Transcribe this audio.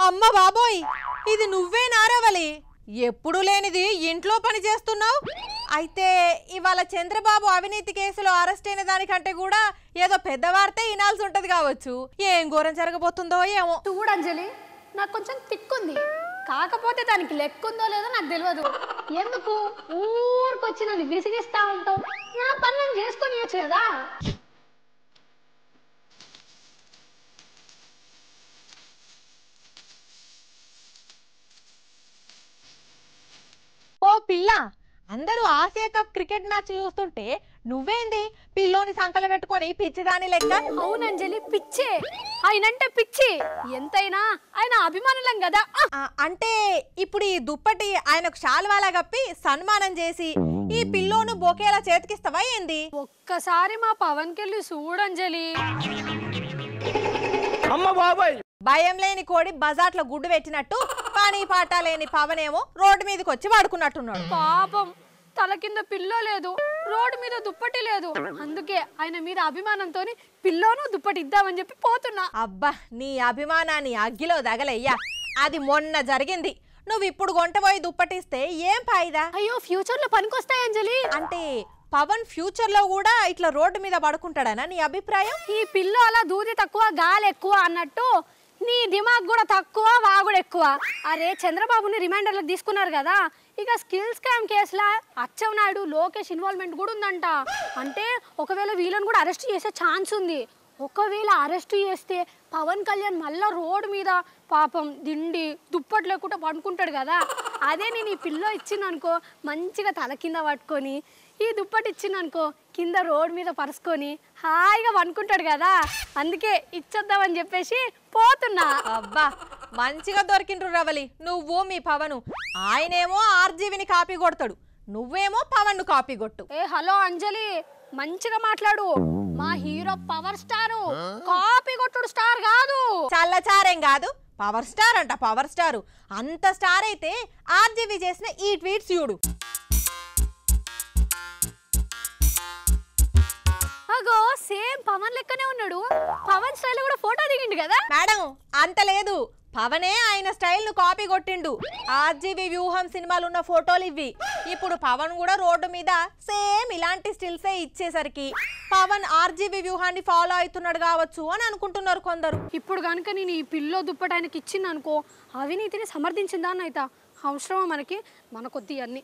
అమ్మ బాబోయ్, ఇది నువ్వే నారవలి? ఎప్పుడు లేనిది ఇంట్లో పని చేస్తున్నావు. అయితే ఇవాళ చంద్రబాబు అవినీతి కేసులో అరెస్ట్ అయిన దానికంటే కూడా ఏదో పెద్ద వార్తే వినాల్సి ఉంటది కావచ్చు. ఏం ఘోరం జరగబోతుందో ఏమో. చూడు అంజలి, నాకు కొంచెం తిక్కుంది, కాకపోతే దానికి లెక్కుందో లేదో నాకు తెలియదు. ఎందుకు ఊరికొచ్చి నన్ను విసిగిస్తా ఉంటావు? నా పని నేను చేసుకొని కదా. ఓ పిల్ల, అందరూ ఆసియా కప్ క్రికెట్ మ్యాచ్ చూస్తుంటే నువ్వేంది పిల్లోని సంకల పెట్టుకొని పిచ్చిదాని లెక్క? అవునంజలి, పిచ్చే. ఆయనంటే పిచ్చి. ఎంతైనా ఆయన అభిమానులం కదా. అంటే ఇప్పుడు ఈ దుప్పటి ఆయనకు శాల్వాలా కప్పి సన్మానం చేసి ఈ పిల్లోను బొకేలా చేతికిస్తావా ఏంది? ఒక్కసారి మా పవన్ కెళ్ళి చూడంజలి. భయం లేని కోడి బజార్లో గుడ్డు పెట్టినట్టు పని పాట లేని పవనేమో రోడ్డు మీదకి వచ్చి వాడుకున్నట్టున్నాడు. పాపం, తల కింద పిల్లో లేదు, రోడ్డు మీద దుప్పటి లేదు. అందుకే ఆయన మీద అభిమానంతో పిల్లోను దుప్పటి ఇద్దామని చెప్పి పోతున్నా. అబ్బా, నీ అభిమానాన్ని అగ్గిలో దగలయ్యా. అది మొన్న జరిగింది. నువ్వు ఇప్పుడు కొంటపోయి దుప్పటిస్తే ఏం ఫాయిదా? అయ్యో, ఫ్యూచర్ లో పనికొస్తాయి అంజలి. అంటే పవన్ ఫ్యూచర్ లో కూడా ఇట్లా రోడ్డు మీద పడుకుంటాడనా నీ అభిప్రాయం? ఈ పిల్లో అలా దూది తక్కువ గాలి ఎక్కువ అన్నట్టు నీ దిమాగ్ కూడా తక్కువ, వాగుడు ఎక్కువ. అరే, చంద్రబాబుని రిమైండర్లకు తీసుకున్నారు కదా, ఇక స్కిల్ స్కామ్ కేసులా అచ్చెన్నాయుడు, లోకేష్ ఇన్వాల్వ్మెంట్ కూడా ఉందంట. అంటే ఒకవేళ వీళ్ళని కూడా అరెస్ట్ చేసే ఛాన్స్ ఉంది. ఒకవేళ అరెస్ట్ చేస్తే పవన్ కళ్యాణ్ మళ్ళీ రోడ్డు మీద పాపం దిండి దుప్పటి లేకుండా పండుకుంటాడు కదా. అదే నేను ఈ పిల్లో ఇచ్చిందనుకో, మంచిగా తల కింద పట్టుకొని ఈ దుప్పటి ఇచ్చిందనుకో, కింద రోడ్డు మీద పరుచుకొని హాయిగా పండుకుంటాడు కదా. అందుకే ఇచ్చేద్దామని చెప్పేసి పోతున్నా. అబ్బా, మంచిగా దొరికిండ్రు రవలి నువ్వు మీ పవను. ఆయనేమో ఆర్జీవిని కాపీ కొడతాడు, నువ్వేమో పవన్ ను కాపీ కొట్టు. ఏ హలో అంజలి, మంచిగా మాట్లాడు. మా హీరో పవర్ స్టారు, కాపీ కొట్టుడు స్టార్ కాదు. చల్లచారేం కాదు, పవర్ స్టార్ అంట. పవర్ స్టారు అంత స్టార్ అయితే ఆర్జీవి చేసిన ఈ ట్వీట్స్ చూడు. అగో, సేమ్ పవన్ లెక్కనే ఉన్నాడు. పవన్ స్టైల్ కూడా ఫోటో దిగిండు కదా. మేడం, అంత లేదు, పవనే ఆయన స్టైల్ ను కాపీ కొట్టిండు. ఆర్జీవి వ్యూహం సినిమాలు ఉన్న ఫోటోలు ఇవి. ఇప్పుడు పవన్ కూడా రోడ్డు మీద సేమ్ ఇలాంటి స్టిల్సే ఇచ్చేసరికి పవన్ ఆర్జీవి వ్యూహాన్ని ఫాలో అవుతున్నాడు కావచ్చు అని అనుకుంటున్నారు కొందరు. ఇప్పుడు కనుక నేను ఈ పిల్లో దుప్పటి ఆయనకి ఇచ్చింది అనుకో, అవినీతిని సమర్థించిందా అని అయితే అవసరమా మనకి? మన కొద్ది అన్ని